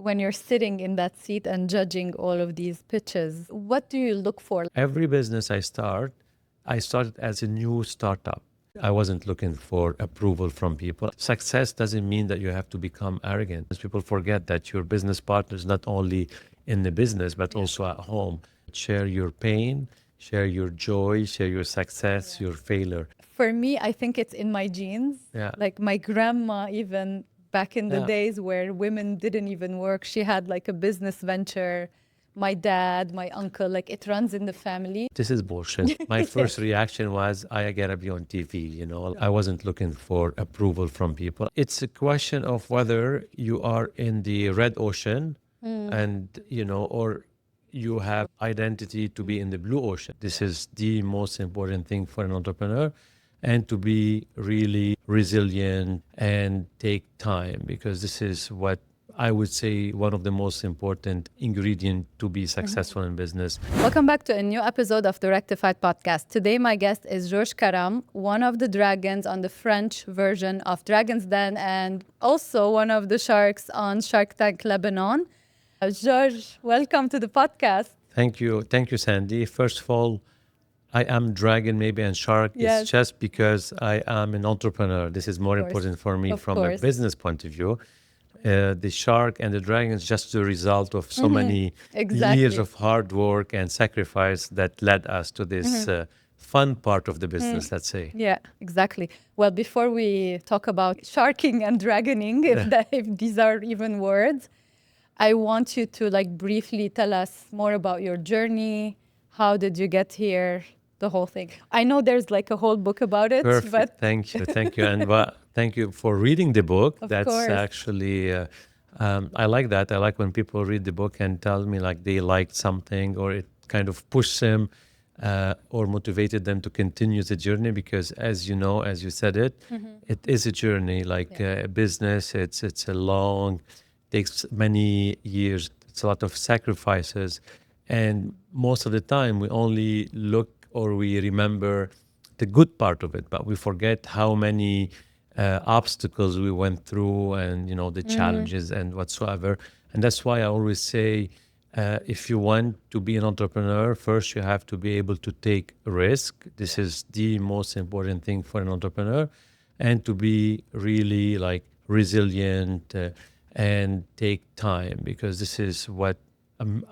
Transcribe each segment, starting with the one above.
when you're sitting in that seat and judging all of these pitches, what do you look for? Every business I started as a new startup. I wasn't looking for approval from people. Success doesn't mean that you have to become arrogant. As people forget that your business partner is not only in the business, but also at home. Share your pain, share your joy, share your success, your failure. For me, I think it's in my genes. Yeah. Like my grandma, even back in the Yeah. days where women didn't even work, she had like a business venture. My dad, my uncle, like it runs in the family. This is bullshit. My first reaction was, I gotta be on TV. I wasn't looking for approval from people. It's a question of whether you are in the red ocean and, or you have identity to be in the blue ocean. This is the most important thing for an entrepreneur, and to be really resilient and take time, because this is what I would say one of the most important ingredient to be successful in business. Welcome back to a new episode of the Rectified podcast. Today, my guest is Georges Karam, one of the dragons on the French version of Dragon's Den, and also one of the sharks on Shark Tank Lebanon. Georges, welcome to the podcast. Thank you, Sandy. First of all, I am dragon maybe and shark. Yes. It's just because I am an entrepreneur. This is more important for me from a business point of view. The shark and the dragon is just the result of so many years of hard work and sacrifice that led us to this fun part of the business, let's say. Yeah, exactly. Well, before we talk about sharking and dragoning, if these are even words, I want you to briefly tell us more about your journey. How did you get here? The whole thing. I know there's a whole book about it. Perfect. But Thank you. And thank you for reading the book. Of course. Actually, I like that. I like when people read the book and tell me they liked something, or it kind of pushed them or motivated them to continue the journey. Because as you know, as you said it, it is a journey, a business. It's a long, takes many years. It's a lot of sacrifices. And most of the time we only look or we remember the good part of it, but we forget how many obstacles we went through, and the challenges and whatsoever. And that's why I always say, if you want to be an entrepreneur, first you have to be able to take risk. This is the most important thing for an entrepreneur, and to be really resilient and take time, because this is what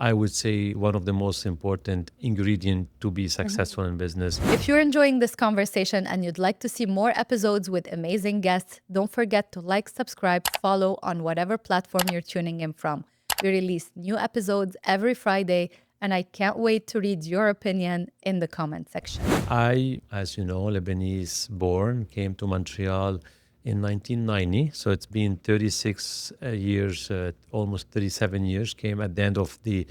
I would say one of the most important ingredient to be successful in business. if you're enjoying this conversation and you'd like to see more episodes with amazing guests, don't forget to subscribe, follow on whatever platform you're tuning in from. We release new episodes every Friday, and I can't wait to read your opinion in the comment section. I, as you know, Lebanese born, came to Montreal in 1990. So it's been 36 years, almost 37 years. Came at the end of the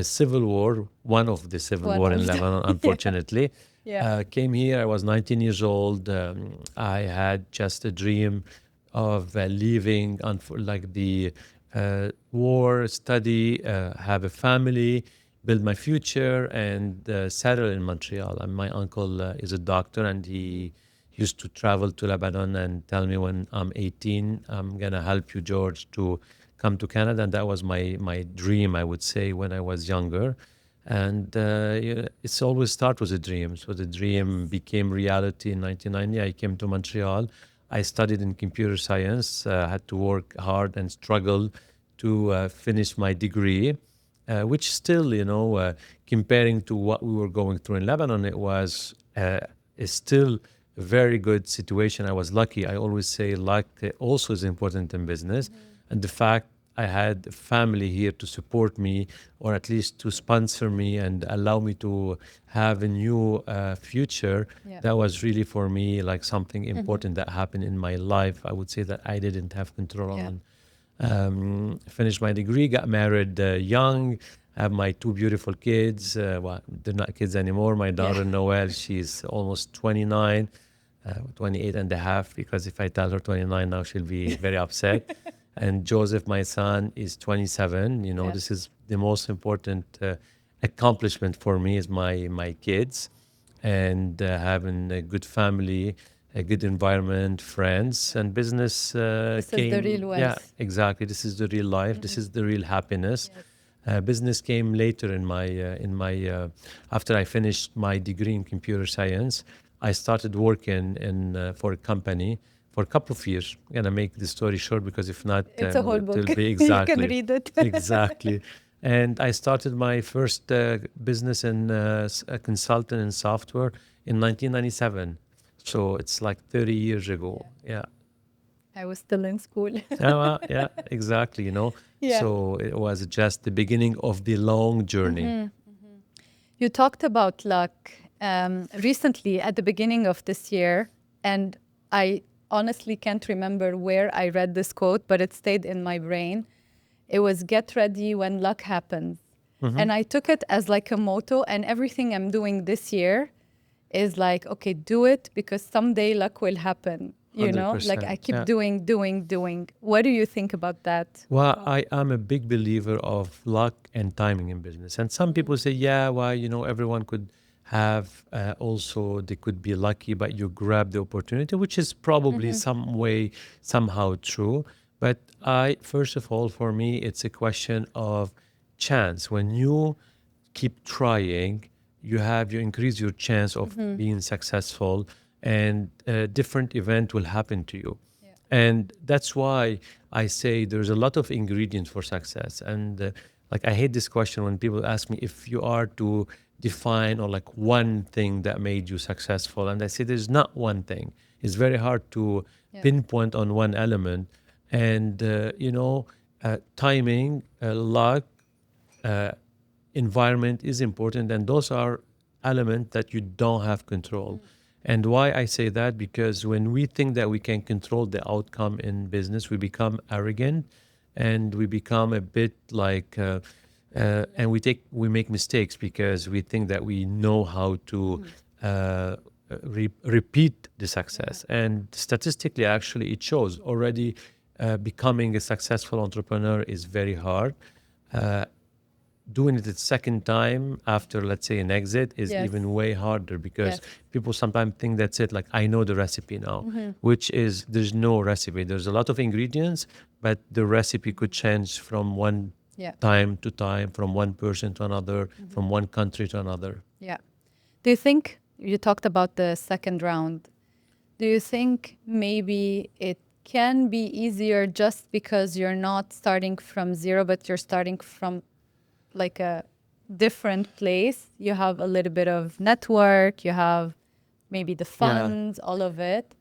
civil war, one of the civil war in Lebanon, unfortunately. Came here, I was 19 years old. I had just a dream of leaving the war, study, have a family, build my future, and settle in Montreal. And my uncle is a doctor, and he used to travel to Lebanon and tell me, when I'm 18, I'm going to help you, George, to come to Canada. And that was my dream, I would say, when I was younger. And it's always start with a dream. So the dream became reality in 1990. I came to Montreal. I studied in computer science, had to work hard and struggle to finish my degree, which still, comparing to what we were going through in Lebanon, it was is still a very good situation. I was lucky. I always say luck also is important in business. And the fact I had a family here to support me, or at least to sponsor me and allow me to have a new future, that was really for me something important that happened in my life. I would say that I didn't have control on. Finished my degree, got married young, have my two beautiful kids. Well, they're not kids anymore. My daughter, Noelle, she's almost 29. 28 and a half, because if I tell her 29 now, she'll be very upset. And Joseph, my son, is 27. This is the most important accomplishment for me, is my kids, and having a good family, a good environment, friends, and business This is the came. real Yeah, wealth. exactly. This is the real life. This is the real happiness. Yes. Business came later after I finished my degree in computer science. I started working for a company for a couple of years. I'm gonna make the story short because if not, It's a whole it will book. be You can exactly, read it. exactly. And I started my first business in a consultant in software in 1997. So it's like 30 years ago. Yeah. I was still in school. Yeah, exactly. Yeah. So it was just the beginning of the long journey. You talked about luck recently at the beginning of this year, and I honestly can't remember where I read this quote, but it stayed in my brain. It was get ready when luck happens. And I took it as like a motto, and everything I'm doing this year is like, okay, do it because someday luck will happen. Like I 100%. keep Yeah. doing. What do you think about that? Well, I am a big believer of luck and timing in business. And some people say, yeah, well, everyone could have also, they could be lucky, but you grab the opportunity, which is probably some way, somehow true. But first of all, for me, it's a question of chance. When you keep trying, you increase your chance of being successful, and a different event will happen to you. Yeah. And that's why I say there's a lot of ingredients for success. And like, I hate this question when people ask me if you are to define or like one thing that made you successful. And I say there's not one thing. It's very hard to Yeah. pinpoint on one element. And, timing, luck, uh, environment is important, and those are elements that you don't have control. And why I say that, because when we think that we can control the outcome in business, we become arrogant, and we become a bit like and we make mistakes because we think that we know how to repeat the success. And statistically, actually, it shows already. Becoming a successful entrepreneur is very hard. uh, Doing it a second time after, let's say, an exit is Yes. even way harder, because Yes. people sometimes think that's it, like, I know the recipe now, which is, there's no recipe. There's a lot of ingredients, but the recipe could change from one Yeah. time to time, from one person to another, from one country to another. Yeah. Do you think you talked about the second round? Do you think maybe it can be easier just because you're not starting from zero, but you're starting from like a different place? You have a little bit of network, you have maybe the Yeah. funds, all of it.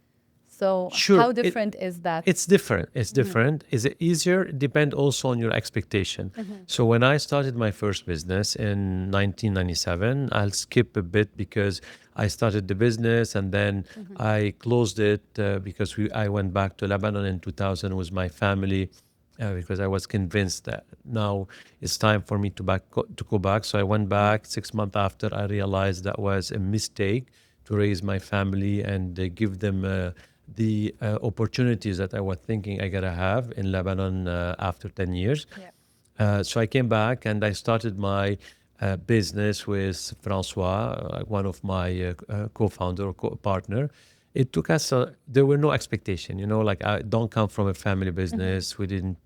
So Sure. how different is that? It's different. It's different. Is it easier? Depend also on your expectation. So when I started my first business in 1997, I'll skip a bit because I started the business and then I closed it because I went back to Lebanon in 2000 with my family. Because I was convinced that now it's time for me to go back. So I went back 6 months after. I realized that was a mistake to raise my family and give them the opportunities that I was thinking I gotta have in Lebanon after 10 years. Yeah. So I came back and I started my business with Francois, one of my co-founder or partner. It took us, there were no expectation, like, I don't come from a family business. We didn't,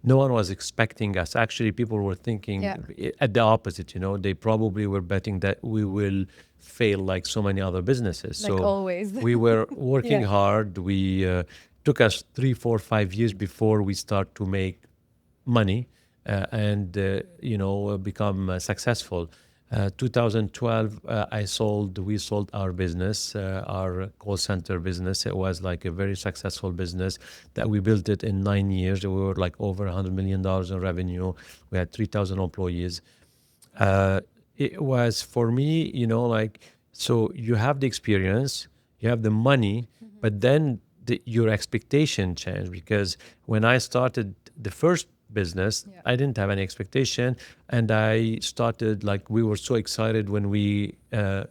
no one was expecting us. Actually, people were thinking at the opposite, they probably were betting that we will fail like so many other businesses. Like So always. we were working Yeah. hard. We took us 3, 4, 5 years before we start to make money and become successful. 2012, we sold our business, our call center business. It was like a very successful business that we built it in 9 years. We were like over $100 million in revenue. We had 3,000 employees. It was for me, like, so you have the experience, you have the money, but then your expectation changed, because when I started the first business, I didn't have any expectation, and I started, like, we were so excited when we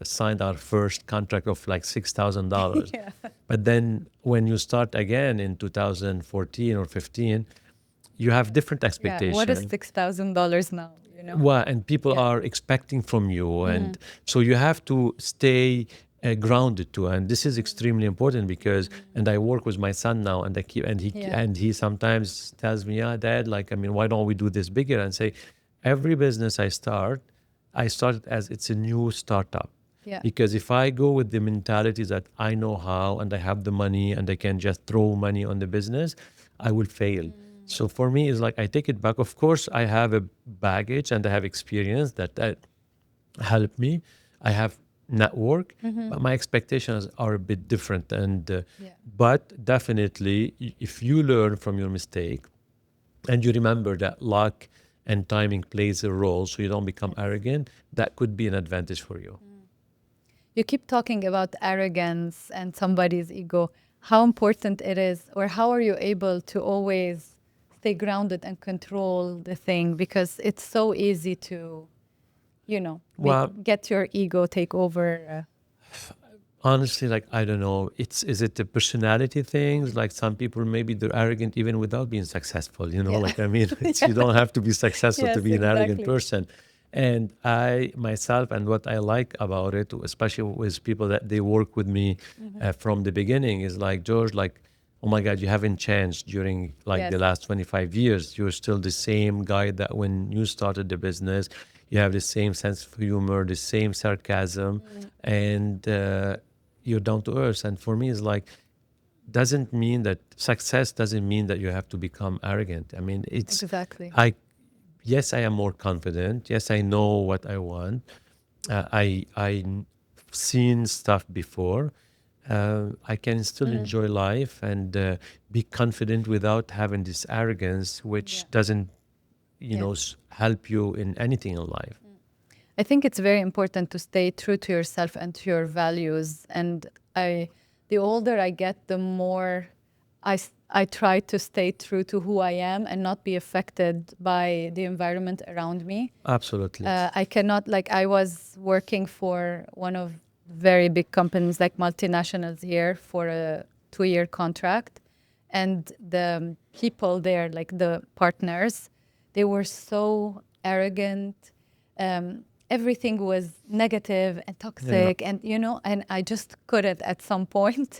signed our first contract of like $6,000. Yeah. But then when you start again in 2014 or 15, you have different Yeah. expectations. What is $6,000 now? Well, and people Yeah. are expecting from you, and so you have to stay grounded to. And this is extremely important because, and I work with my son now, and I keep, Yeah. and he sometimes tells me, yeah, Dad, like, I mean, why don't we do this bigger? And say, every business I started as it's a new startup. Yeah. Because if I go with the mentality that I know how and I have the money and I can just throw money on the business, I will fail. So for me, it's like I take it back. Of course, I have a baggage and I have experience that help me. I have network, but my expectations are a bit different. And Yeah. but definitely, if you learn from your mistake and you remember that luck and timing plays a role, so you don't become arrogant, that could be an advantage for you. You keep talking about arrogance and somebody's ego, how important it is, or how are you able to always stay grounded and control the thing? Because it's so easy to, Well, get your ego take over. honestly, like, I don't know. Is it the personality things? Like, some people, maybe they're arrogant even without being successful. Yeah. Like, I mean, Yeah. you don't have to be successful to Yes, be an arrogant exactly. person. And I myself, and what I like about it, especially with people that they work with me from the beginning, is like, George, like, oh my God, you haven't changed during like Yes. the last 25 years. You're still the same guy that when you started the business. You have the same sense of humor, the same sarcasm, and you're down to earth. And for me, it's like, doesn't mean that success doesn't mean that you have to become arrogant. I mean, Exactly. I, yes, I am more confident. Yes, I know what I want. I seen stuff before. I can still enjoy life and be confident without having this arrogance, Yeah. which doesn't, Yeah. help you in anything in life. I think it's very important to stay true to yourself and to your values. And the older I get, the more I try to stay true to who I am and not be affected by the environment around me. Absolutely. I cannot, like, I was working for one of very big companies, like multinationals here, for a 2-year contract. And the people there, like the partners, they were so arrogant. Everything was negative and Yeah. toxic, and and I just couldn't at some point.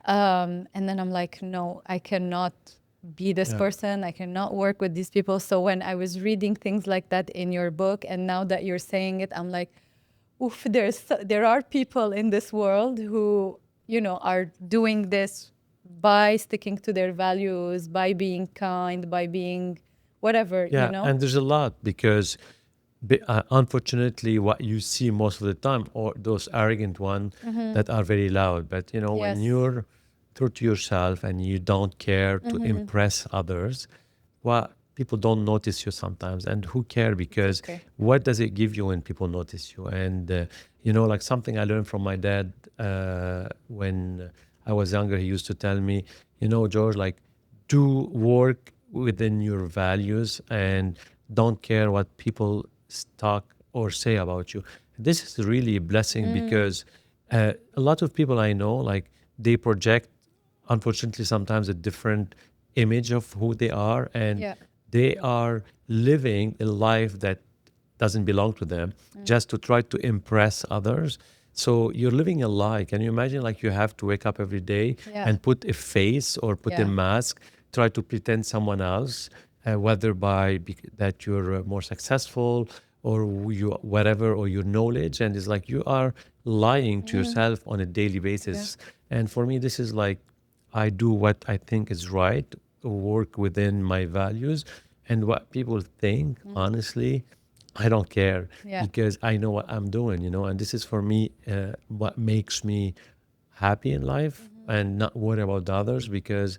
And then I'm like, no, I cannot be this Yeah. person. I cannot work with these people. So when I was reading things like that in your book, and now that you're saying it, I'm like, oof, there are people in this world who, are doing this by sticking to their values, by being kind, by being whatever, Yeah, and there's a lot because unfortunately what you see most of the time are those arrogant ones that are very loud. But when Yes. you're true to yourself and you don't care to impress others, well, people don't notice you sometimes. And who care? It's Because okay. what does it give you when people notice you? And like something I learned from my dad when I was younger, he used to tell me, George, like, do work within your values and don't care what people talk or say about you. This is really a blessing because a lot of people I know, like, they project, unfortunately, sometimes a different image of who they are, and Yeah. they are living a life that doesn't belong to them just to try to impress others. So you're living a lie. Can you imagine, like, you have to wake up every day Yeah. and put a face or put a Yeah. mask, try to pretend someone else, whether that you're more successful or you whatever, or your knowledge, and it's like you are lying to yourself on a daily Yeah. basis. And for me, this is like, I do what I think is right, work within my values, and what people think, honestly, I don't care Yeah. because I know what I'm doing, and this is for me what makes me happy in life and not worry about the others because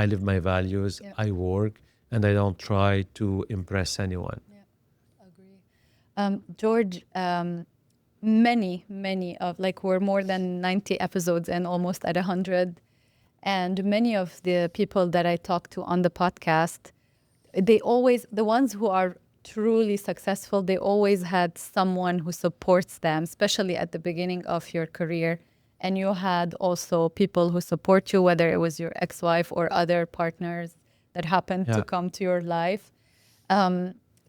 I live my values, Yeah. I work, and I don't try to impress anyone. Yeah. Agree. George, many of, like, we're more than 90 episodes and almost at 100. And many of the people that I talk to on the podcast, the ones who are truly successful, they always had someone who supports them, especially at the beginning of your career. And you had also people who support you, whether it was your ex-wife or other partners that happened to Yeah. come to your life.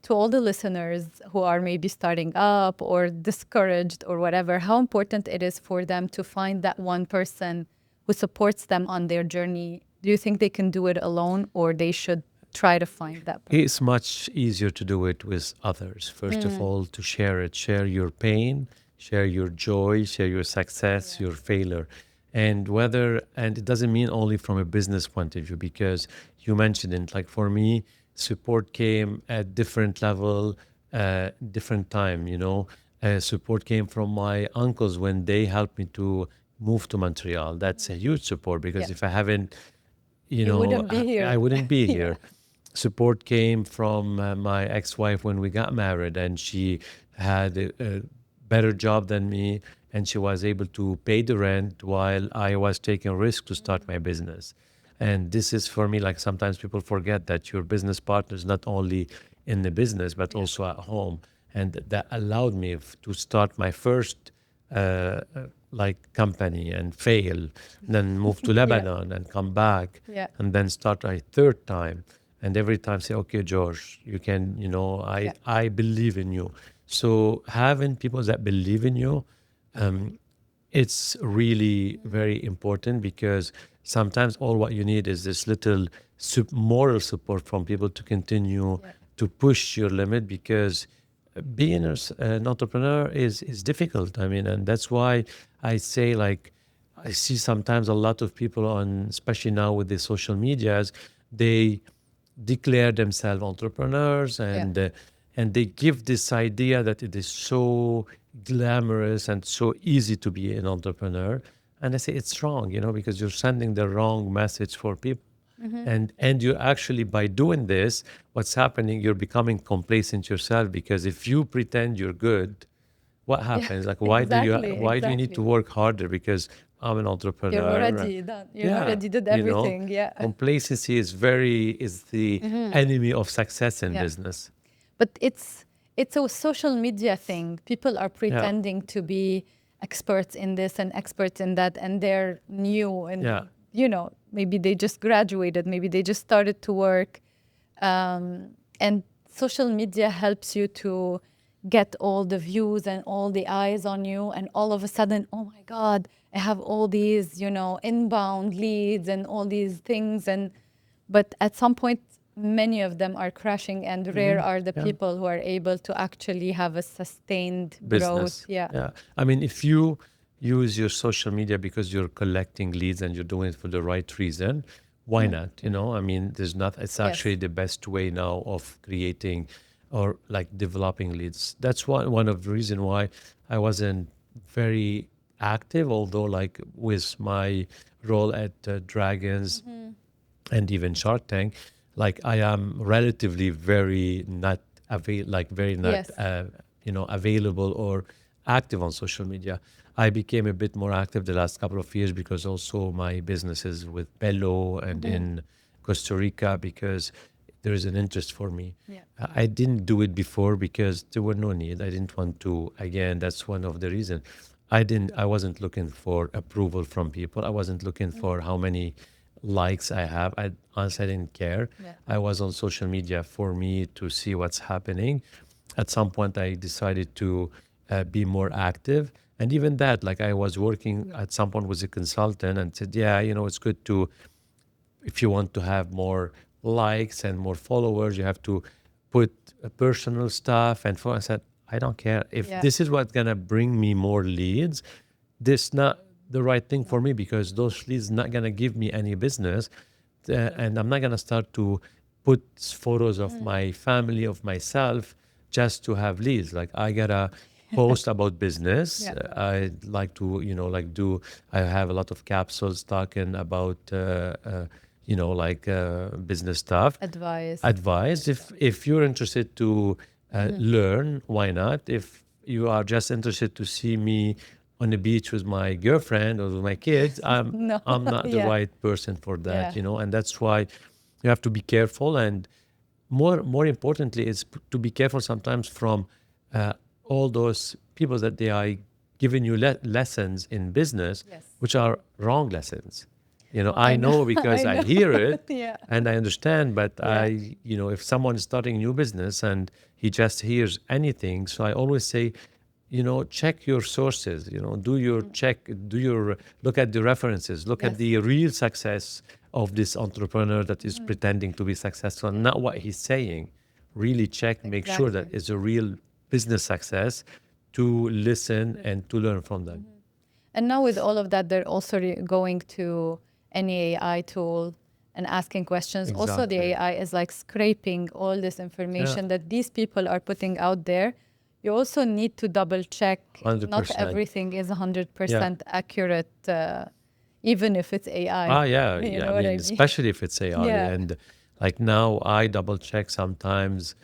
to all the listeners who are maybe starting up or discouraged or whatever, how important it is for them to find that one person who supports them on their journey. Do you think they can do it alone, or they should try to find that person? It's much easier to do it with others. First of all, to share it, share your pain, share your joy, share your success, your failure. And it doesn't mean only from a business point of view, because you mentioned it, like for me, support came at different level, different time, support came from my uncles when they helped me to move to Montreal. That's a huge support, because Yeah. if I haven't, You wouldn't be I here. wouldn't be Yeah. here. Support came from my ex-wife when we got married, and she had a better job than me, and she was able to pay the rent while I was taking risk to start my business. And this is for me, like sometimes people forget that your business partner is not only in the business, but also at home. And that allowed me to start my first like company and fail, then move to Yeah. Lebanon and come back, Yeah. and then start a third time. And every time say, okay, George, you can, Yeah. I believe in you. So having people that believe in you, um, it's really very important, because sometimes all what you need is this little moral support from people to continue Yeah. to push your limit, because being an entrepreneur is difficult. I mean, and that's why I say, like, I see sometimes a lot of people on, especially now with the social medias, they declare themselves entrepreneurs, Yeah. and they give this idea that it is so glamorous and so easy to be an entrepreneur. And I say it's wrong, because you're sending the wrong message for people. And you're actually, by doing this, what's happening, you're becoming complacent yourself, because if you pretend you're good, what Yeah. happens? Like, Exactly. why do you need to Exactly. work harder because I'm an You're entrepreneur? already done. You Yeah, already did you know, everything. Yeah. complacency is the enemy of success in Yeah. business. But it's a social media thing. People are Yeah, pretending to be experts in this and experts in that, and they're new, and yeah. maybe they just graduated, maybe they just started to work, and social media helps you to get all the views and all the eyes on you, and all of a sudden, oh my God, I have all these inbound leads and all these things, but at some point many of them are crashing, and rare are the Yeah. people who are able to actually have a sustained growth. Business. Yeah. Yeah. I mean, if you use your social media because you're collecting leads and you're doing it for the right reason, why not? I mean, there's not, it's Yes. actually the best way now of creating or like developing leads. That's one of the reason why I wasn't very active, although like with my role at Dragons and even Shark Tank, like I am relatively very not like very not Yes. available or active on social media. I became a bit more active the last couple of years because also my businesses with Bello and in Costa Rica, because there is an interest for me. Yeah. I didn't do it before because there were no need. I didn't want to. Again, that's one of the reasons. I wasn't looking for approval from people. I wasn't looking for how many likes I have. I honestly didn't care. Yeah. I was on social media for me to see what's happening. At some point, I decided to be more active. And even that, like I was working at some point with a consultant and said, yeah, it's good to, if you want to have more likes and more followers, you have to put personal stuff. And I said, I don't care. If Yeah. this is what's going to bring me more leads, this not the right thing for me, because those leads not going to give me any business. And I'm not going to start to put photos of my family, of myself, just to have leads. Like I got to post about business. Yeah. I like to, I have a lot of capsules talking about, business stuff, Advice. advice. If you're interested to learn, why not? If you are just interested to see me on the beach with my girlfriend or with my kids, No. I'm not the Yeah. right person for that, Yeah. And that's why you have to be careful. And more importantly, is to be careful sometimes from uh, all those people that they are giving you lessons in business, Yes. which are wrong lessons. I I know. know because I I know. hear it Yeah. and I understand, but Yeah. if someone is starting a new business and he just hears anything, so I always say, check your sources, do your check, look at the references, look at Yes. the real success of this entrepreneur that is pretending to be successful, not what he's saying. Really check, make sure that Exactly. it's a real business success to listen and to learn from them. And now with all of that, they're also going to any AI tool and asking questions. Also, the Exactly. AI is like scraping all this Yeah, information that these people are putting out there. You also need to double check. Not 100%. everything is Yeah. 100% accurate, even if it's AI. Ah, yeah, You yeah. I know what I mean, mean? especially if it's AI. Yeah. And like now, I double check sometimes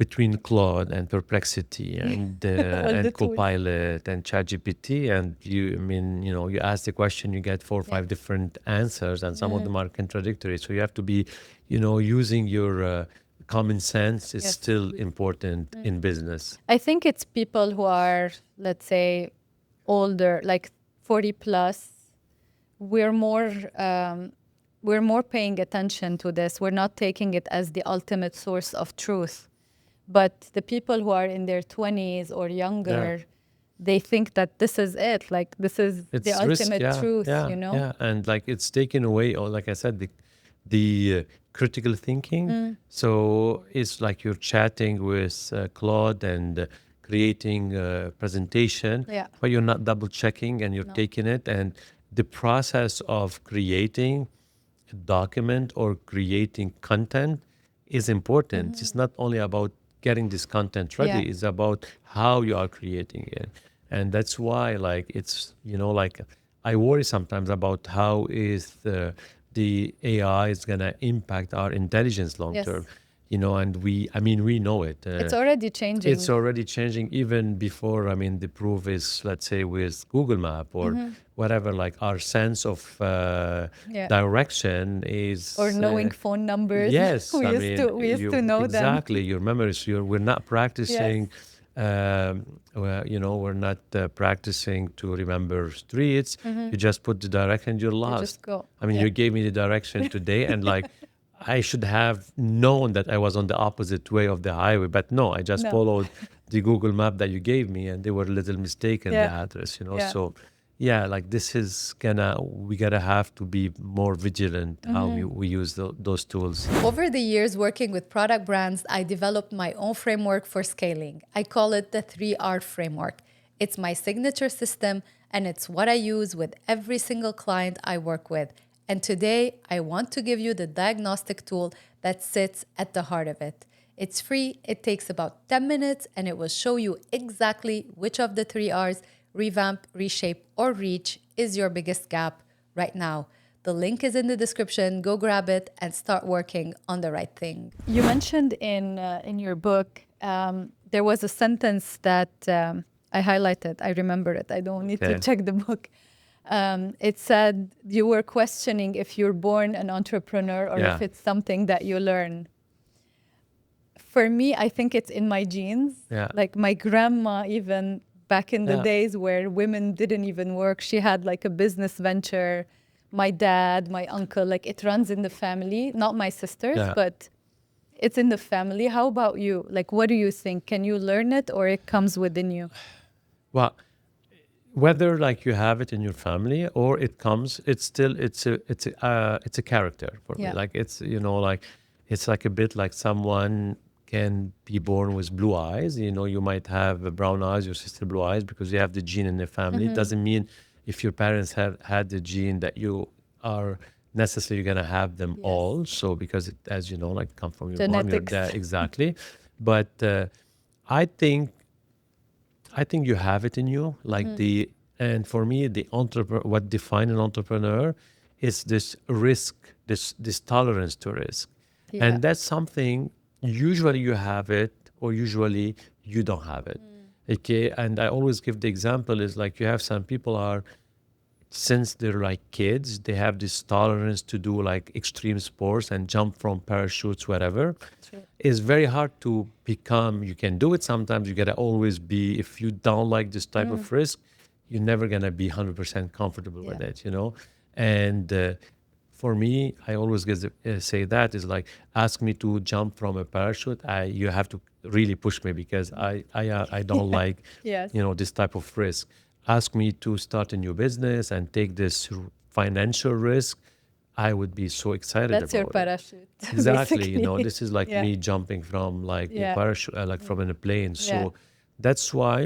between Claude and Perplexity All the and tools. Copilot and ChatGPT, and you ask the question, you get four or Yeah. five different answers, and some of them are contradictory. So you have to be, using your common sense is Yes. still important in business. I think it's people who are, let's say, older, like 40 plus. We're more um, we're more paying attention to this. We're not taking it as the ultimate source of truth. But the people who are in their 20s or Yeah. younger, they think that this is it. Like this is the It's risk, ultimate yeah, truth, yeah, you know? yeah, and like it's taken away, or like I said, the critical thinking. So it's like you're chatting with Claude and creating a presentation, Yeah. but you're not double checking and you're No. taking it. And the process of creating a document or creating content is important. It's not only about getting this content Yeah. ready, it's about how you are creating it. And that's why like it's like I worry sometimes about how is the AI is going to impact our intelligence long term. Yes. And we know it. It's already It's changing. already changing even before. I mean, the proof is, let's say, with Google Map or whatever, like our sense of Yeah. direction Or is, knowing phone numbers. yes, I mean, We used to you know them. exactly, your memories, we're not Yes. practicing, we're not practicing to remember streets. You just put the direction, you're You just lost. go. I mean, Yeah. you gave me the direction today, and like, I should have known that I was on the opposite way of the highway, but no, I just No. followed the Google map that you gave me, and they were a little mistaken the Yeah. address. Yeah. So, yeah, like this is we gotta have to be more vigilant how we use those tools. Over the years working with product brands, I developed my own framework for scaling. I call it the 3R framework. It's my signature system and it's what I use with every single client I work with. And today, I want to give you the diagnostic tool that sits at the heart of it. It's free, it takes about 10 minutes, and it will show you exactly which of the 3Rs, revamp, reshape, or reach, is your biggest gap right now. The link is in the description. Go grab it and start working on the right thing. You mentioned in your book, there was a sentence that I highlighted. I remember it. I don't need to Okay. check the book. It said you were questioning if you're born an entrepreneur or if Yeah. it's something that you learn. For me, I think it's in my genes. Yeah. Like my grandma, even back in the Yeah. days where women didn't even work, she had like a business venture. My dad, my uncle, like it runs in the family, not my sisters, Yeah. but it's in the family. How about you? Like, what do you think? Can you learn it or it comes within you? Well, whether like you have it in your family or it comes, it's a character for me. Yeah. Like like it's like a bit like someone can be born with blue eyes. You might have brown eyes, your sister blue eyes, because you have the gene in the family. It doesn't mean if your parents have had the gene that you are necessarily going to have them Yes. all. So because it, as you know, like come from your mom, your Genetics. dad, exactly. But I think you have it in you. Like and for me, the entrepreneur, what defines an entrepreneur is this risk, this tolerance to risk. Yeah. And that's something usually you have it or usually you don't have it. Okay. And I always give the example is like you have some people are, since they're like kids, they have this tolerance to do like extreme sports and jump from parachutes, whatever. True. It's very hard to become. You can do it sometimes. You gotta always be. If you don't like this type of risk, you're never gonna be 100% comfortable with Yeah. it. And for me, I always say that is like, ask me to jump from a parachute. You have to really push me because I don't like, Yes. this type of risk. Ask me to start a new business and take this financial risk. I would be so excited That's your about it. parachute, Exactly, basically. this is like Yeah. me jumping from like a Yeah. parachute, like from in a plane. Yeah. So that's why,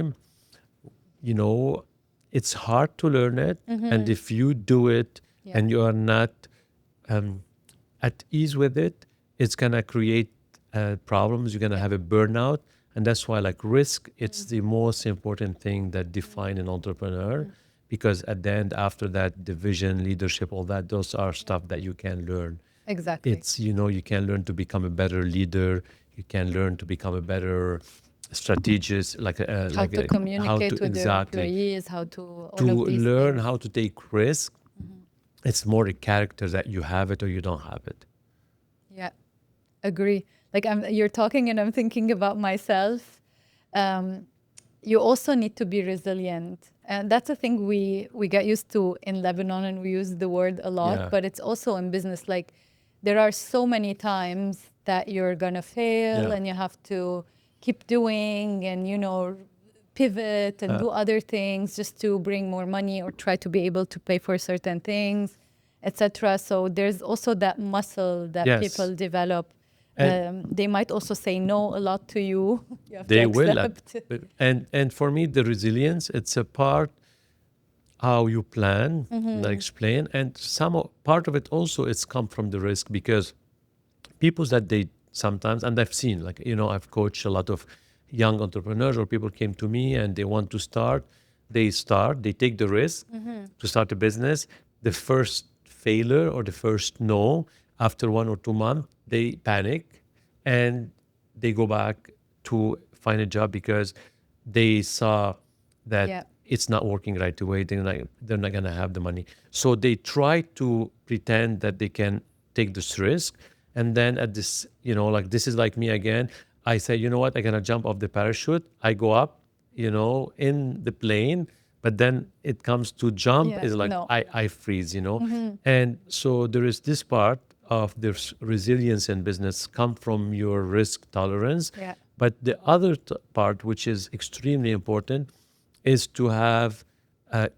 you know, it's hard to learn it. And if you do it Yeah. and you are not um, at ease with it, it's gonna create problems. You're gonna Yeah. have a burnout, and that's why like risk, it's the most important thing that define an entrepreneur. Because at the end, after that, the vision, leadership, all that, those are stuff that you can learn. Exactly. It's you can learn to become a better leader. You can learn to become a better strategist, How to how to communicate with your exactly employees, how to to all of these learn things. how to take risk. It's more a character that you have it or you don't have it. Yeah, agree. Like you're talking and I'm thinking about myself. Um, you also need to be resilient, and that's a thing we get used to in Lebanon, and we use the word a lot. Yeah, But it's also in business. Like there are so many times that you're gonna fail, yeah, and you have to keep doing, and pivot and do other things just to bring more money or try to be able to pay for certain things, etc. So there's also that muscle that yes, people develop. and They might also say no a lot to you. You have to they will. accept. And for me, the resilience, it's a part how you plan, like explain, and part of it also it's come from the risk because people that they sometimes, and I've seen, like, I've coached a lot of young entrepreneurs or people came to me and they want to start, they take the risk to start a business. The first failure or the first no, after 1 or 2 months, they panic and they go back to find a job because they saw that Yeah. it's not working right away. They're not gonna have the money. So they try to pretend that they can take this risk. And then at this, like this is like me again. I say, you know what, I'm gonna jump off the parachute. I go up, in the plane, but then it comes to jump, Yeah. is like No. I freeze. And so there is this part of this resilience in business come from your risk tolerance. Yeah. But the other part, which is extremely important, is to have a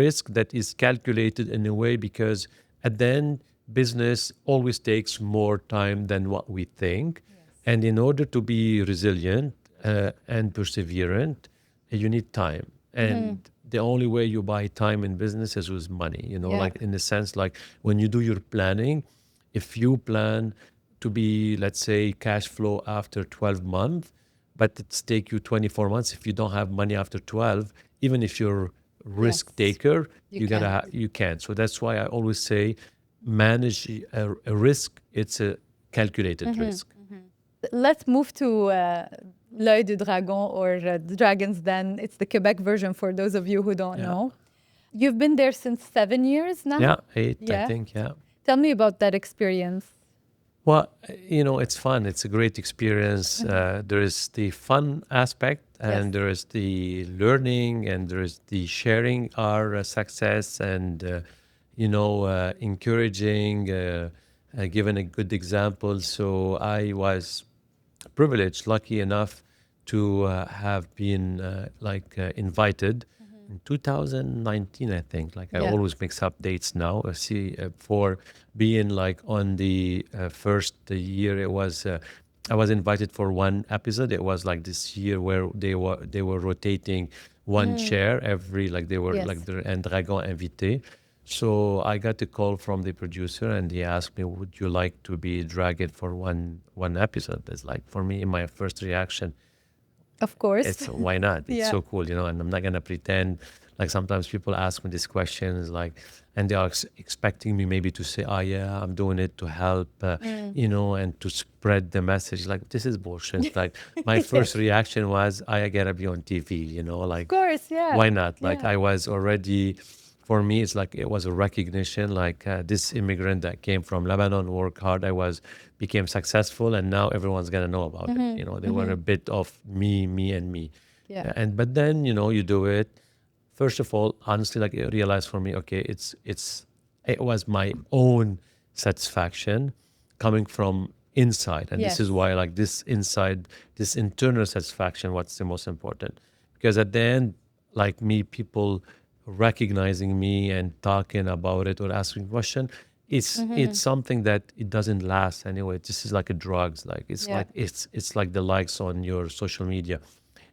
risk that is calculated in a way because at the end, business always takes more time than what we think. Yes. And in order to be resilient and perseverant, you need time. And the only way you buy time in business is with money, Yeah. like in the sense, like when you do your planning, if you plan to be, let's say, cash flow after 12 months, but it's take you 24 months. If you don't have money after 12, even if you're Yes. risk taker, You you gotta can. you can't. So that's why I always say manage a risk. It's a calculated risk. Let's move to L'Oeil du Dragon, or the Dragon's Den. It's the Quebec version for those of you who don't Yeah. know. You've been there since 7 years now? Yeah, 8, I Yeah. think. Yeah. Tell me about that experience. Well, it's fun. It's a great experience. There is the fun aspect, Yes. and there is the learning, and there is the sharing our success, and encouraging, giving a good example. So I was privileged, lucky enough to have been invited in 2019, I think. Like I Yeah. always mix up dates now. See, for being like on the first year, I was invited for one episode. It was like this year where they were rotating one chair every, like they were Yes. like the Un Dragon invité. So I got a call from the producer, and he asked me, "Would you like to be dragged for one episode?" It's like, for me, my first reaction, Of course. it's why not? It's Yeah. so cool, and I'm not gonna pretend. Like sometimes people ask me these questions, like, and they are expecting me maybe to say, "Oh yeah, I'm doing it to help," and to spread the message. Like this is bullshit. Like my first reaction was, "I gotta be on TV," like Of course, yeah. why not? Like Yeah. I was already, for me, it's like it was a recognition. Like this immigrant that came from Lebanon worked hard. Became successful, and now everyone's gonna know about it. They were a bit of me, and me. Yeah. And but then you do it. First of all, honestly, like I realized for me, okay, it's it was my own satisfaction coming from inside. And this Yes. is why like this inside, this internal satisfaction, what's the most important. Because at the end, like me, people recognizing me and talking about it or asking question, it's something that it doesn't last anyway. This is like a drugs. Like it's Yeah. like it's like the likes on your social media.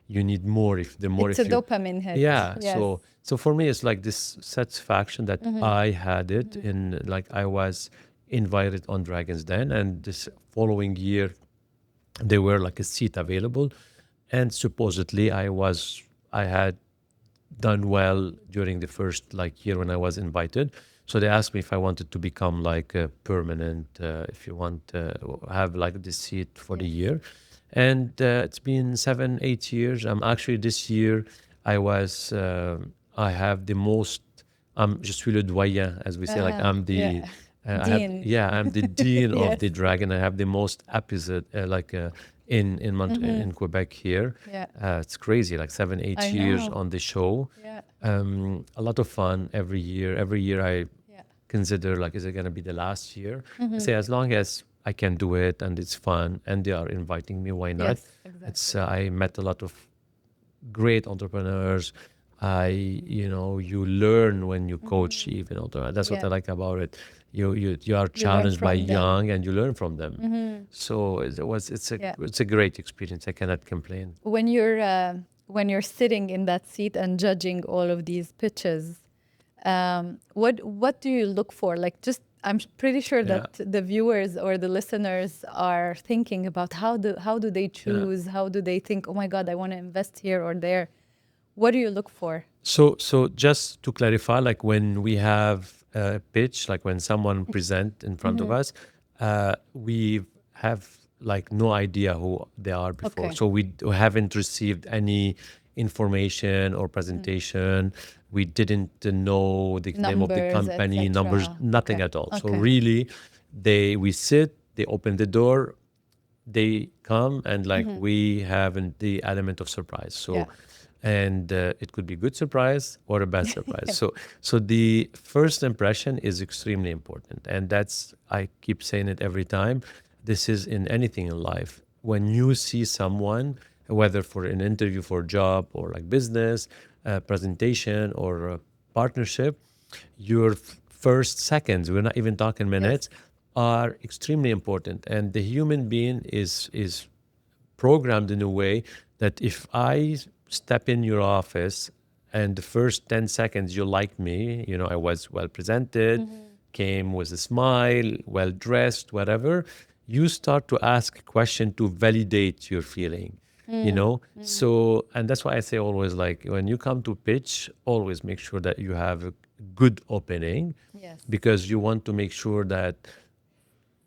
You need more if the more It's a if you dopamine hit. yeah. Yes. So for me it's like this satisfaction that I had it in, like I was invited on Dragon's Den, and this following year there were like a seat available, and supposedly I had done well during the first like year when I was invited. So they asked me if I wanted to become like a permanent, if you want have like this seat for the Yes. year. And it's been 7, 8 years. Actually this year I was I have the most. Je suis le doyen, as we say. Like I'm the Yeah. I have Dean. yeah I'm the dean of Yes. the dragon. I have the most episode in Quebec here. Yeah. It's crazy, like seven, I 8 years know. on the show. Yeah. A lot of fun every year. Every year I Yeah. consider like, is it going to be the last year? I say, as long as I can do it and it's fun and they are inviting me, why not? Yes. It's Exactly. I met a lot of great entrepreneurs. You learn when you coach even entrepreneurs. That's what Yeah. I like about it. You are You learn challenged by from them. young and you learn from them. So Yeah. it's a great experience. I cannot complain. When you're sitting in that seat and judging all of these pitches, what do you look for? Like, just I'm pretty sure Yeah, that the viewers or the listeners are thinking about how do they yeah. choose? How do they think? Oh my God, I want to invest here or there. What do you look for? So just to clarify, like when we have a pitch, like when someone present in front of us, we have like no idea who they are before. Okay. So haven't received any information or presentation. We didn't know the name of the Numbers, company, numbers, etc. nothing Okay. at all. So Okay. really, we sit, they open the door, they come, and like we have the element of surprise. Yeah. So and it could be good surprise or a bad surprise. So the first impression is extremely important, and that's, I keep saying it every time. This is in anything in life. When you see someone, whether for an interview, for a job, or like business presentation or a partnership, your first seconds, we're not even talking Yes. minutes, are extremely important. And the human being is programmed in a way that if I step in your office and the first 10 seconds you liked me, I was well presented, came with a smile, well dressed, whatever, you start to ask a question to validate your feeling. So, and that's why I say always, like when you come to pitch, always make sure that you have a good opening, Yes. because you want to make sure that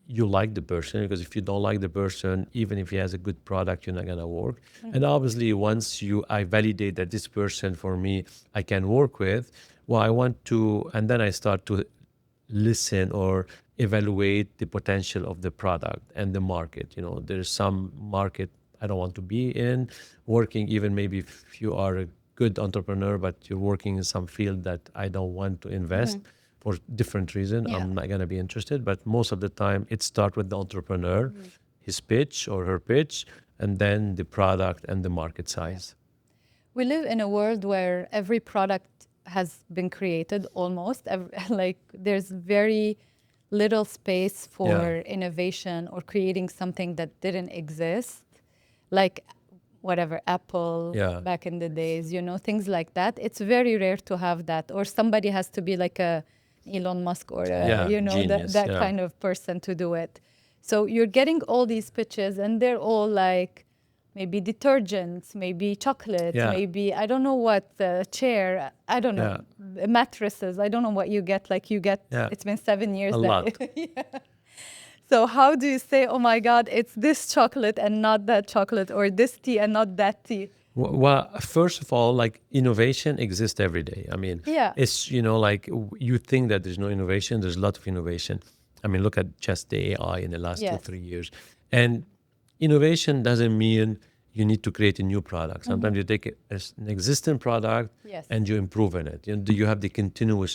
you like the person, because if you don't like the person, even if he has a good product, you're not going to work. And obviously once I validate that this person for me I can work with, well, I want to, and then I start to listen or evaluate the potential of the product and the market. There's some market I don't want to be in working, even maybe if you are a good entrepreneur but you're working in some field that I don't want to invest for different reason, Yeah. I'm not going to be interested. But most of the time it starts with the entrepreneur, his pitch or her pitch, and then the product and the market size. We live in a world where every product has been created almost. Like there's very little space for Yeah. innovation or creating something that didn't exist. Like whatever, Apple Yeah. back in the days, things like that. It's very rare to have that. Or somebody has to be like a Elon Musk or Yeah, that genius. Yeah. kind of person to do it. So you're getting all these pitches and they're all like maybe detergents, maybe chocolate, Yeah. maybe I don't know what, chair, I don't Yeah. know, mattresses. I don't know what you get. Like you get, Yeah. it's been 7 years A that. lot. So how do you say, oh my God, it's this chocolate and not that chocolate, or this tea and not that tea? Well, first of all, like innovation exists every day. I mean, Yeah. it's, like you think that there's no innovation, there's a lot of innovation. I mean, look at just the AI in the last two, Yes. 3 years. And innovation doesn't mean you need to create a new product. Sometimes you take an existing product Yes. and you improve in it. You have the continuous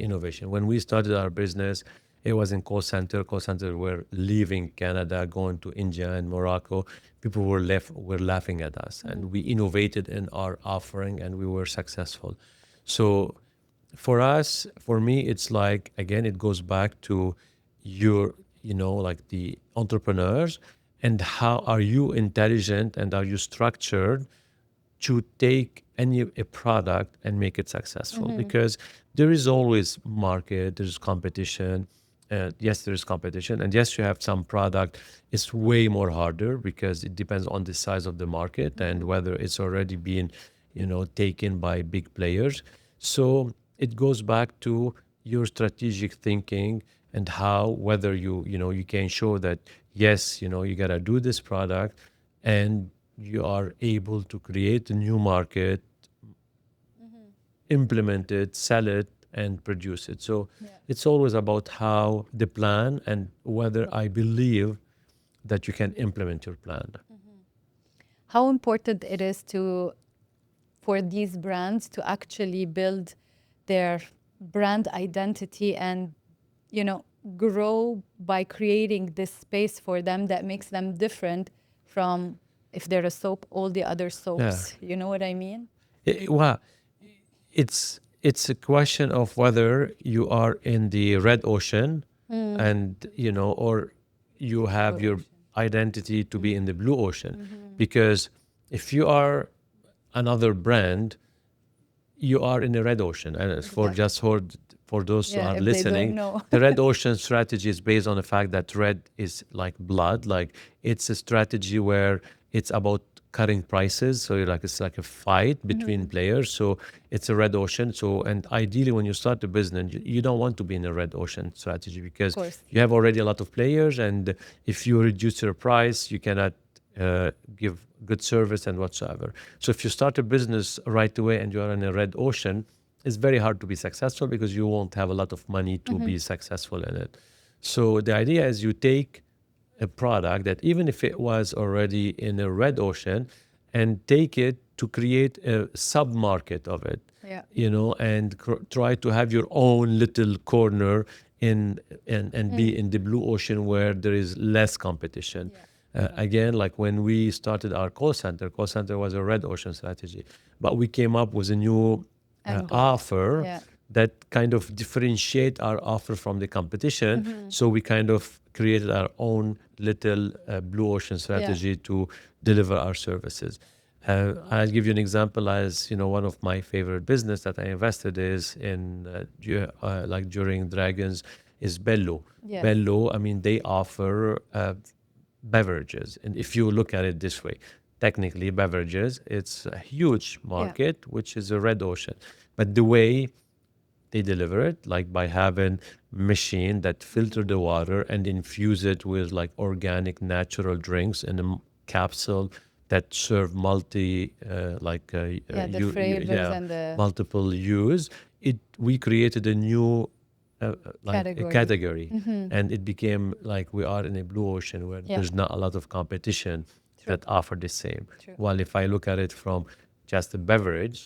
innovation. When we started our business, it was in call center. Call center were leaving Canada, going to India and Morocco. People were laughing at us, and we innovated in our offering, and we were successful. So, for us, for me, it's like again, it goes back to your, like the entrepreneurs, and how are you intelligent and are you structured to take a product and make it successful, because there is always market, there's competition. Yes, there is competition, and yes, you have some product. It's way more harder because it depends on the size of the market and whether it's already been, taken by big players. So it goes back to your strategic thinking and how, whether you can show that yes, you gotta do this product, and you are able to create a new market, implement it, sell it, and produce it. So Yeah. it's always about how the plan and whether I believe that you can implement your plan. How important it is for these brands to actually build their brand identity and, grow by creating this space for them that makes them different from, if they're a soap, all the other Yeah. soaps. You know what I mean? Well, it's a question of whether you are in the red ocean, and or you have your identity to be in the blue ocean. Because if you are another brand, you are in the red ocean. And it's for Exactly. just for those who Yeah, are if they don't listening, know. the red ocean strategy is based on the fact that red is like blood. Like, it's a strategy where it's about cutting prices. So it's like a fight between players. So it's a red ocean. So, and ideally when you start a business, you don't want to be in a red ocean strategy, Of because course. you have already a lot of players, and if you reduce your price, you cannot give good service and whatsoever. So if you start a business right away and you are in a red ocean, it's very hard to be successful because you won't have a lot of money to be successful in it. So the idea is you take a product that, even if it was already in a red ocean, and take it to create a sub market of it, Yeah. and try to have your own little corner and be in the blue ocean where there is less competition. Yeah. Again, like when we started our call center was a red ocean strategy, but we came up with a new Angle. offer Yeah. that kind of differentiate our offer from the competition. So we kind of created our own little blue ocean strategy to deliver our services. I'll give you an example. As one of my favorite business that I invested is in, like during Dragons, is Bello. Yes. Bello, I mean, they offer beverages. And if you look at it this way, technically beverages, it's a huge market, which is a red ocean. But the way they deliver it, like by having machine that filter the water and infuse it with like organic natural drinks in a capsule that serve The flavors and the multiple use. We created a new like a category. category, and it became like we are in a blue ocean where Yeah. there's not a lot of competition that offer the same. True. While if I look at it from just a beverage,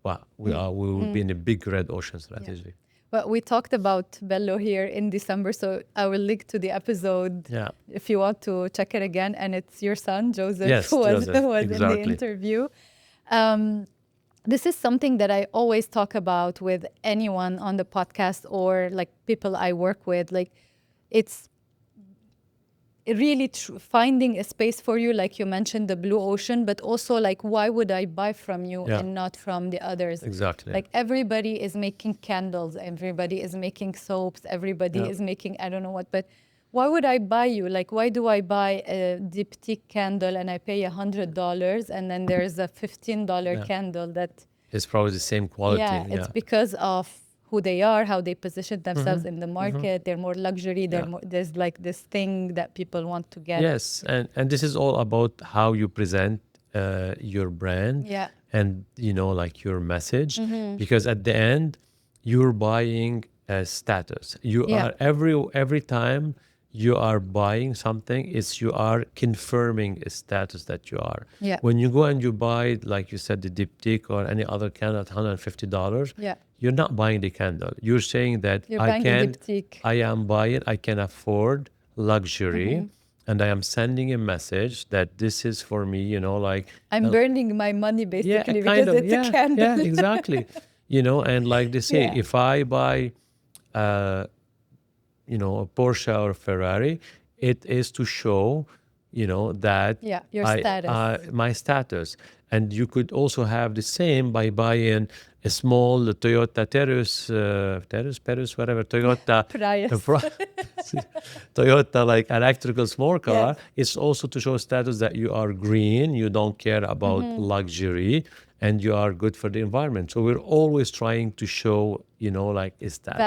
well, we will be in a big red ocean strategy. Well, we talked about Bello here in December, so I will link to the episode Yeah. if you want to check it again. And it's your son, Joseph, Yes, who was, Joseph, was in the exactly. interview. This is something that I always talk about with anyone on the podcast or like people I work with. Like, it's really finding a space for you, like you mentioned, the blue ocean, but also like, why would I buy from you Yeah. and not from the others? Exactly. Like, everybody is making candles, everybody is making soaps, everybody Yeah. is making I don't know what, but why would I buy you? Like, why do I buy a diptyque candle and I pay $100, and then there's a $15 Yeah. candle that It's probably the same quality. yeah, it's because of who they are, how they position themselves in the market. They're more luxury. They're Yeah. more, there's like this thing that people want to get. Yes, and this is all about how you present your brand, Yeah. and like your message, because at the end you're buying a status. You Yeah. are every time you are buying something, it's you are confirming a status that you are. Yeah. When you go and you buy, like you said, the diptyque or any other candle at $150, Yeah. you're not buying the candle. You're saying that You're buying the diptyque. I am buying, I can afford luxury, and I am sending a message that this is for me, like I'm burning my money yeah, basically kind because of, it's a candle. yeah, exactly. And like they say, Yeah. if I buy, uh, a Porsche or a Ferrari, it is to show, that Yeah, your status. my status. And you could also have the same by buying a small Toyota Terus, whatever, Toyota, Prius. Toyota, like electrical small car. Yes. It's also to show status that you are green, you don't care about luxury, and you are good for the environment. So we're always trying to show, like a status.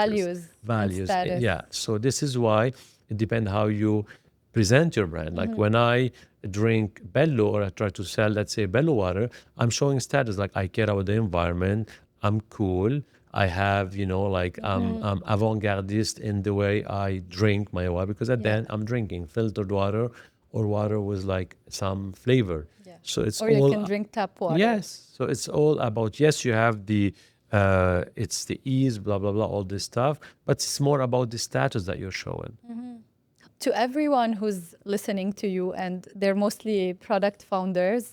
Values and status. Yeah. So this is why it depends how you present your brand. Like when I drink Bello or I try to sell, let's say, Bello water, I'm showing status. Like I care about the environment. I'm cool. I have, like I'm avant-gardist in the way I drink my water, because at the end I'm drinking filtered water or water with like some flavor. Yeah. So it's Or all you can drink tap water. yes. So it's all about, yes, you have the it's the ease, blah blah blah, all this stuff, but it's more about the status that you're showing. To everyone who's listening to you, and they're mostly product founders,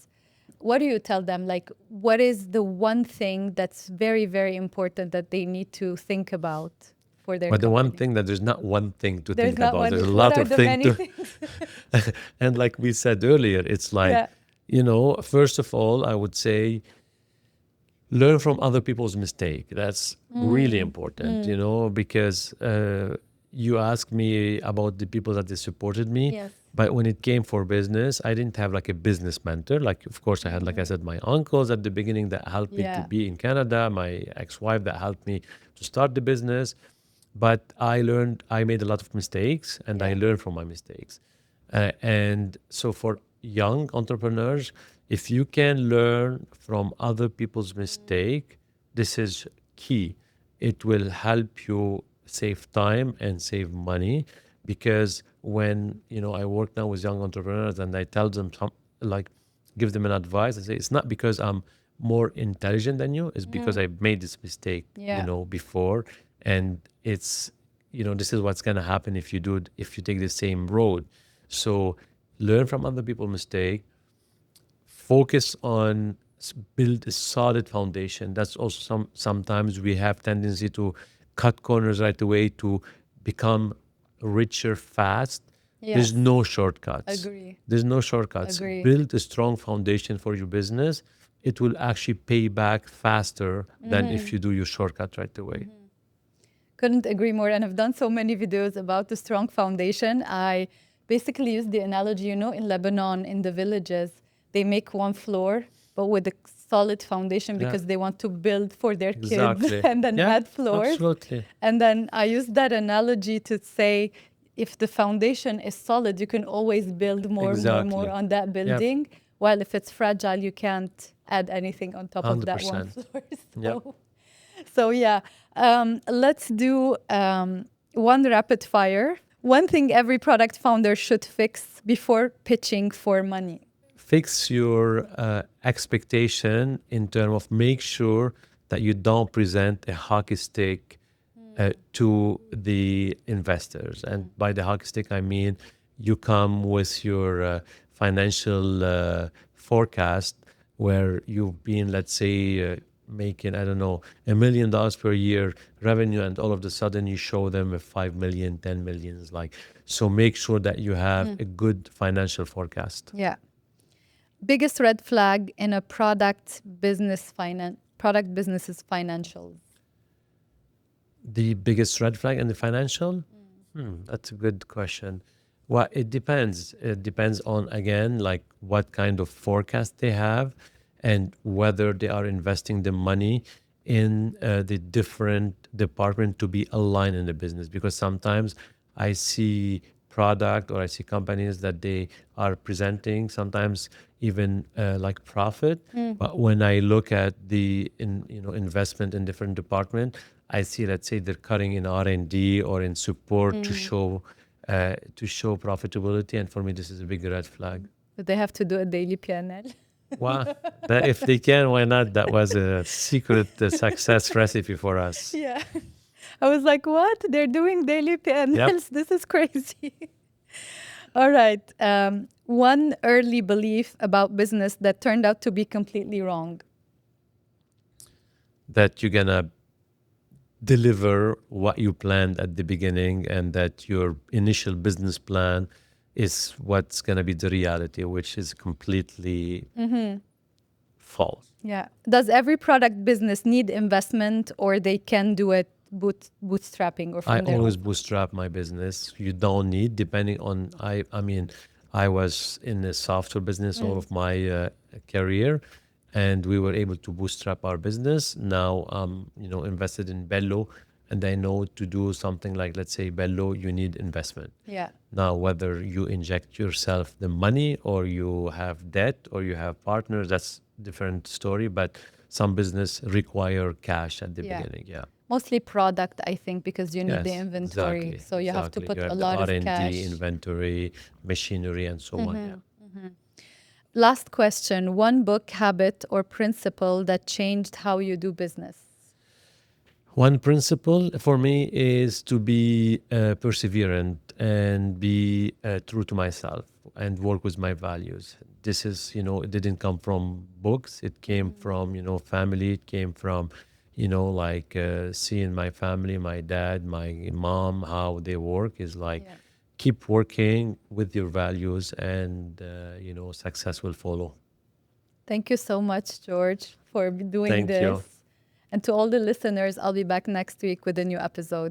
what do you tell them? Like, what is the one thing that's very, very important that they need to think about for their But the one company? thing that there's not one thing to There's think not about. one. There's a What lot are of the things many to things? and like we said earlier, it's like, Yeah. first of all, I would say learn from other people's mistake. That's really important, because you asked me about the people that they supported me. Yes. But when it came for business, I didn't have like a business mentor. Like, of course, I had, like I said, my uncles at the beginning that helped me to Yeah. be in Canada, my ex-wife that helped me to start the business. But I made a lot of mistakes, and I Yeah. learned from my mistakes. And so for young entrepreneurs, if you can learn from other people's mistake, this is key. It will help you save time and save money, because when I work now with young entrepreneurs and I tell them like give them an advice, I say it's not because I'm more intelligent than you, it's because I made this mistake Yeah. before, and it's this is what's going to happen if you take the same road. So learn from other people's mistake, focus on build a solid foundation. That's also sometimes we have tendency to cut corners right away to become richer fast. There's Yes. no shortcuts. Agree. There's no shortcuts. Agree. Build a strong foundation for your business. It will actually pay back faster than if you do your shortcut right away. Couldn't agree more. And I've done so many videos about the strong foundation. I basically use the analogy, in Lebanon, in the villages, they make one floor, but with a solid foundation because they want to build for their Exactly. kids and then add floors. Absolutely. And then I use that analogy to say, if the foundation is solid, you can always build more Exactly. on that building. While if it's fragile, you can't add anything on top of that one 100%. floor. So yeah, let's do one rapid fire. One thing every product founder should fix before pitching for money. Fix your expectation in terms of make sure that you don't present a hockey stick to the investors. And by the hockey stick, I mean you come with your financial forecast where you've been, let's say, making, I don't know, $1 million per year revenue, and all of a sudden you show them a 5 million, 10 million. So make sure that you have a good financial forecast. Yeah. Biggest red flag in a product business's financials. The biggest red flag in the financial? That's a good question. Well, it depends. It depends on, again, like what kind of forecast they have and whether they are investing the money in the different department to be aligned in the business. Because sometimes I see product or I see companies that they are presenting sometimes even like profit. But when I look at the investment in different department, I see, let's say, they're cutting in R&D or in support to show to show profitability. And for me, this is a big red flag. But they have to do a daily PNL. Well, if they can, why not? That was a secret success recipe for us. Yeah. I was like, what? They're doing daily Yep. PNLs? This is crazy. All right. One early belief about business that turned out to be completely wrong. That you're gonna deliver what you planned at the beginning, and that your initial business plan is what's gonna be the reality, which is completely false. Yeah. Does every product business need investment, or they can do it bootstrapping or I from their always own? bootstrap my business. You don't need, depending on, I mean, I was in the software business all of my career, and we were able to bootstrap our business. Now, invested in Bello, and I know to do something like, let's say, Bello, you need investment. Yeah. Now, whether you inject yourself the money or you have debt or you have partners, that's different story. But some business require cash at the Yeah. beginning. Yeah. Mostly product, I think, because you need the Yes, inventory. exactly, So you have to exactly. put You a have the lot of R&D, cash. inventory, machinery, and so on. Yeah. Last question. One book, habit, or principle that changed how you do business? One principle for me is to be perseverant and be true to myself and work with my values. This is, it didn't come from books. It came from, family. It came from, like seeing my family, my dad, my mom, how they work is like, Yeah. keep working with your values, and, success will follow. Thank you so much, George, for doing Thank you. this. And to all the listeners, I'll be back next week with a new episode.